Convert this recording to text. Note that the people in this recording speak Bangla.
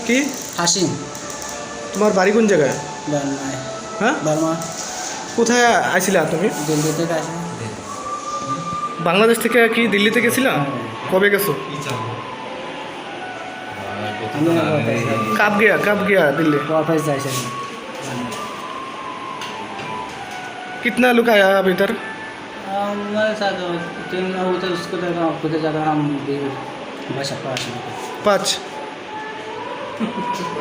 কি হাসিম তোমার বাড়ি কোন জায়গায়? বার্মায় হ্যাঁ, বার্মা কোথায় আইছিলা তুমি? দিল্লি থেকে আসে। বাংলাদেশ থেকে কি দিল্লিতে গেছিলা? কবে গেছো? कब गया दिल्ली? वापस जाए कितना लोग आया अब इधर? हमारे साथ तीन उधर उसको जगह खुद जगह हम भी बस 5